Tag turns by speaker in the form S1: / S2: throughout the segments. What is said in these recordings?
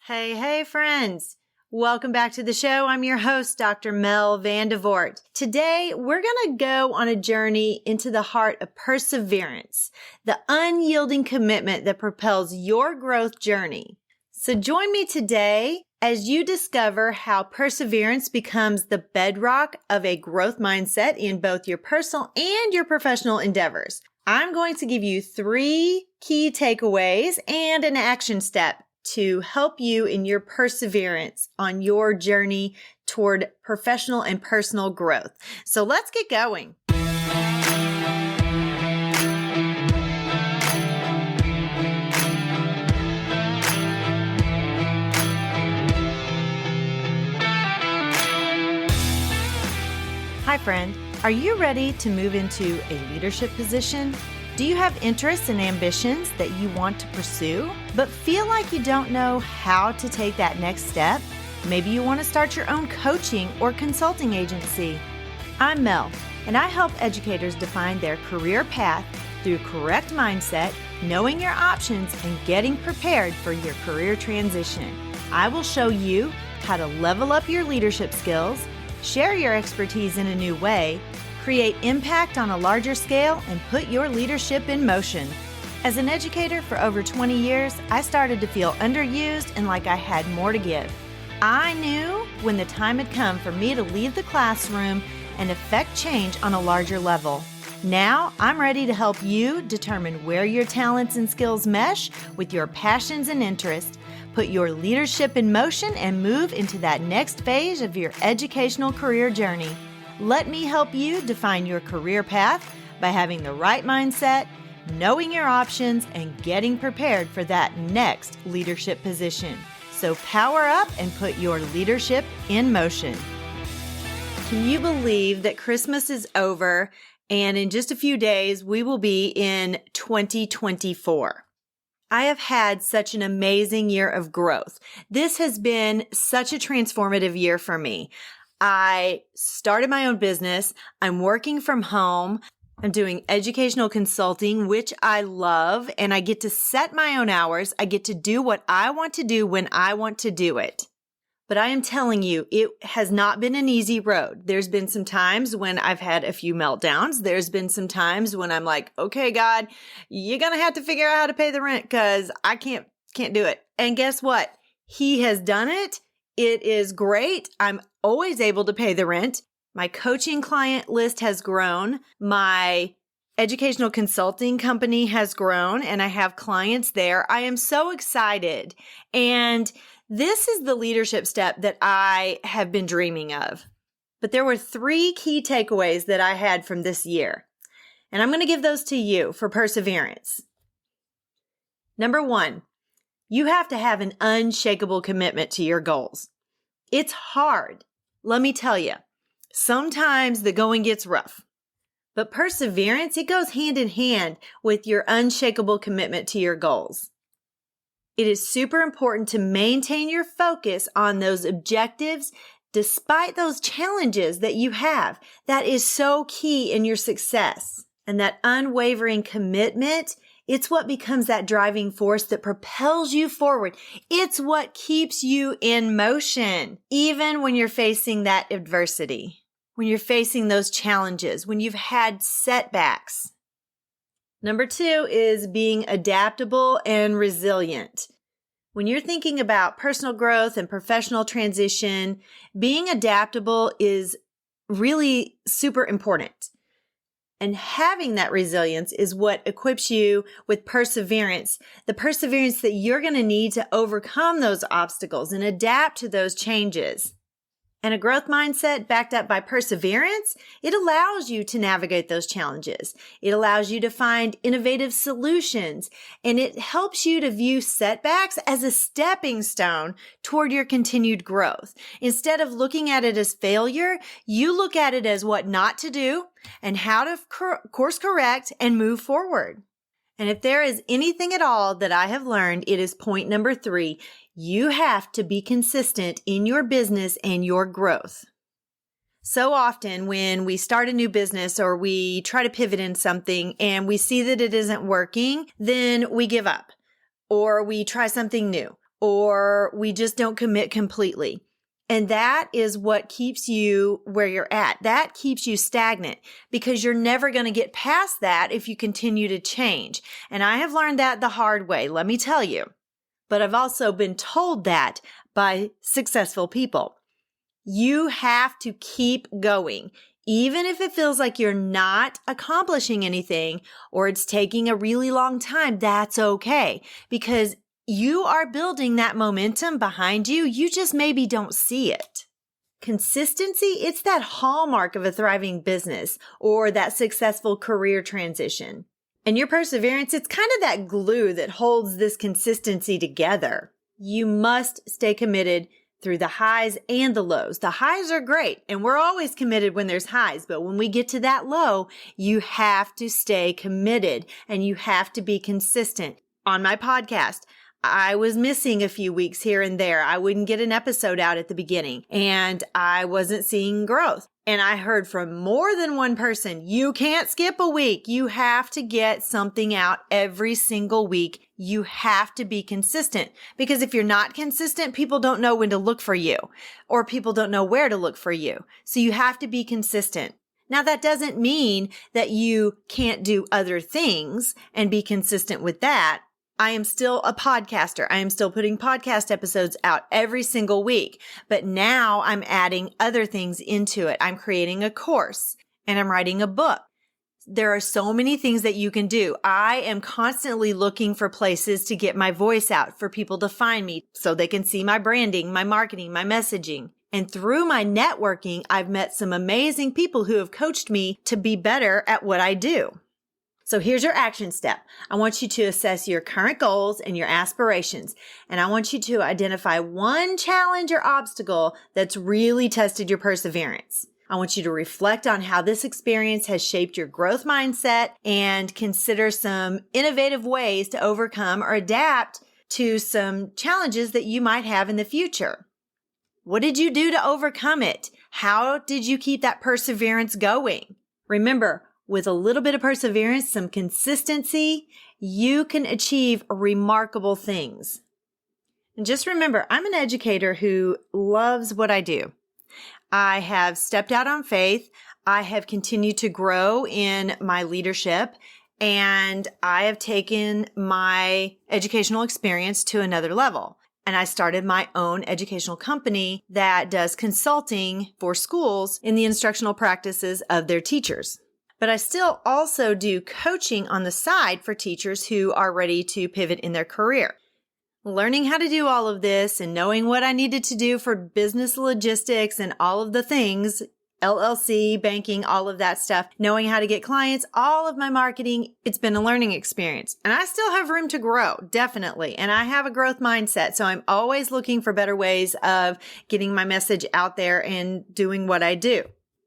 S1: Hey, friends. Welcome back to the show. I'm your host, Dr. Mel Vandevort. Today, we're going to go on a journey into the heart of perseverance, the unyielding commitment that propels your growth journey. So join me today as you discover how perseverance becomes the bedrock of a growth mindset in both your personal and your professional endeavors. I'm going to give you 3 key takeaways and an action step to help you in your perseverance on your journey toward professional and personal growth. So let's get going. Hi, friend. Are you ready to move into a leadership position? Do you have interests and ambitions that you want to pursue, but feel like you don't know how to take that next step? Maybe you want to start your own coaching or consulting agency. I'm Mel, and I help educators define their career path through correct mindset, knowing your options, and getting prepared for your career transition. I will show you how to level up your leadership skills, share your expertise in a new way, create impact on a larger scale, and put your leadership in motion. As an educator for over 20 years, I started to feel underused and like I had more to give. I knew when the time had come for me to leave the classroom and affect change on a larger level. Now, I'm ready to help you determine where your talents and skills mesh with your passions and interests, put your leadership in motion, and move into that next phase of your educational career journey. Let me help you define your career path by having the right mindset, knowing your options, and getting prepared for that next leadership position. So power up and put your leadership in motion. Can you believe that Christmas is over and in just a few days we will be in 2024? I have had such an amazing year of growth. This has been such a transformative year for me. I started my own business. I'm working from home. I'm doing educational consulting, which I love, and I get to set my own hours. I get to do what I want to do when I want to do it. But I am telling you, it has not been an easy road. There's been some times when I've had a few meltdowns. There's been some times when I'm like, okay, God, you're going to have to figure out how to pay the rent because I can't do it. And guess what? He has done it. It is great. I'm always able to pay the rent. My coaching client list has grown. My educational consulting company has grown, and I have clients there. I am so excited. And this is the leadership step that I have been dreaming of. But there were 3 key takeaways that I had from this year. And I'm going to give those to you for perseverance. Number 1. You have to have an unshakable commitment to your goals. It's hard. Let me tell you, sometimes the going gets rough. But perseverance, it goes hand in hand with your unshakable commitment to your goals. It is super important to maintain your focus on those objectives despite those challenges that you have. That is so key in your success. And that unwavering commitment, it's what becomes that driving force that propels you forward. It's what keeps you in motion, even when you're facing that adversity, when you're facing those challenges, when you've had setbacks. Number 2 is being adaptable and resilient. When you're thinking about personal growth and professional transition, being adaptable is really super important. And having that resilience is what equips you with perseverance, the perseverance that you're going to need to overcome those obstacles and adapt to those changes. And a growth mindset backed up by perseverance, it allows you to navigate those challenges. It allows you to find innovative solutions, and it helps you to view setbacks as a stepping stone toward your continued growth. Instead of looking at it as failure, you look at it as what not to do and how to course correct and move forward. And if there is anything at all that I have learned, it is point number 3. You have to be consistent in your business and your growth. So often when we start a new business or we try to pivot in something and we see that it isn't working, then we give up or we try something new or we just don't commit completely. And that is what keeps you where you're at. That keeps you stagnant because you're never going to get past that if you continue to change. And I have learned that the hard way, let me tell you. But I've also been told that by successful people. You have to keep going. Even if it feels like you're not accomplishing anything or it's taking a really long time, that's okay because you are building that momentum behind you. You just maybe don't see it. Consistency, it's that hallmark of a thriving business or that successful career transition. And your perseverance, it's kind of that glue that holds this consistency together. You must stay committed through the highs and the lows. The highs are great, and we're always committed when there's highs, but when we get to that low, you have to stay committed and you have to be consistent. On my podcast, I was missing a few weeks here and there. I wouldn't get an episode out at the beginning and I wasn't seeing growth. And I heard from more than one person, you can't skip a week. You have to get something out every single week. You have to be consistent because if you're not consistent, people don't know when to look for you or people don't know where to look for you. So you have to be consistent. Now, that doesn't mean that you can't do other things and be consistent with that. I am still a podcaster. I am still putting podcast episodes out every single week, but now I'm adding other things into it. I'm creating a course and I'm writing a book. There are so many things that you can do. I am constantly looking for places to get my voice out for people to find me so they can see my branding, my marketing, my messaging. And through my networking, I've met some amazing people who have coached me to be better at what I do. So here's your action step. I want you to assess your current goals and your aspirations. And I want you to identify one challenge or obstacle that's really tested your perseverance. I want you to reflect on how this experience has shaped your growth mindset and consider some innovative ways to overcome or adapt to some challenges that you might have in the future. What did you do to overcome it? How did you keep that perseverance going? Remember, with a little bit of perseverance, some consistency, you can achieve remarkable things. And just remember, I'm an educator who loves what I do. I have stepped out on faith. I have continued to grow in my leadership, and I have taken my educational experience to another level. And I started my own educational company that does consulting for schools in the instructional practices of their teachers. But I still also do coaching on the side for teachers who are ready to pivot in their career. Learning how to do all of this and knowing what I needed to do for business logistics and all of the things, LLC, banking, all of that stuff, knowing how to get clients, all of my marketing, it's been a learning experience. And I still have room to grow, definitely. And I have a growth mindset. So I'm always looking for better ways of getting my message out there and doing what I do.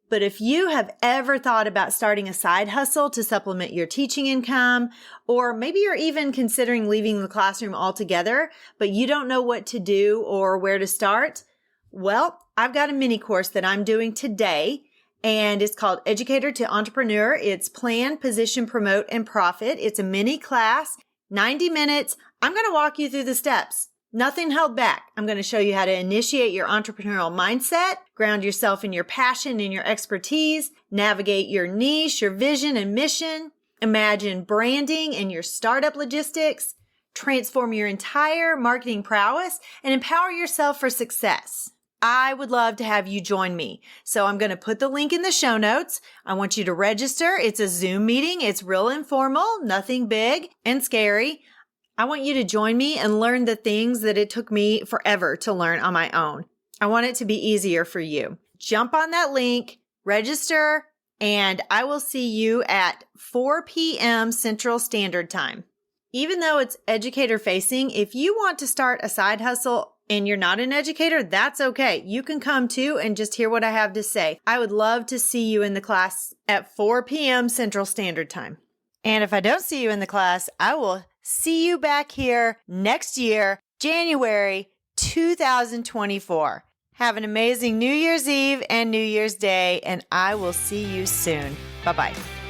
S1: But if you have ever thought about starting a side hustle to supplement your teaching income, or maybe you're even considering leaving the classroom altogether, but you don't know what to do or where to start, well, I've got a mini course that I'm doing today, and it's called Educator to Entrepreneur. It's Plan, Position, Promote, and Profit. It's a mini class, 90 minutes. I'm going to walk you through the steps. Nothing held back. I'm going to show you how to initiate your entrepreneurial mindset, ground yourself in your passion and your expertise, navigate your niche, your vision and mission, imagine branding and your startup logistics, transform your entire marketing prowess, and empower yourself for success. I would love to have you join me. So I'm going to put the link in the show notes. I want you to register. It's a Zoom meeting. It's real informal, nothing big and scary. I want you to join me and learn the things that it took me forever to learn on my own. I want it to be easier for you. Jump on that link, register, and I will see you at 4 p.m. Central Standard Time. Even though it's educator facing, if you want to start a side hustle and you're not an educator, that's okay. You can come too and just hear what I have to say. I would love to see you in the class at 4 p.m. Central Standard Time. And if I don't see you in the class, I will see you back here next year, January 2024. Have an amazing New Year's Eve and New Year's Day, and I will see you soon. Bye-bye.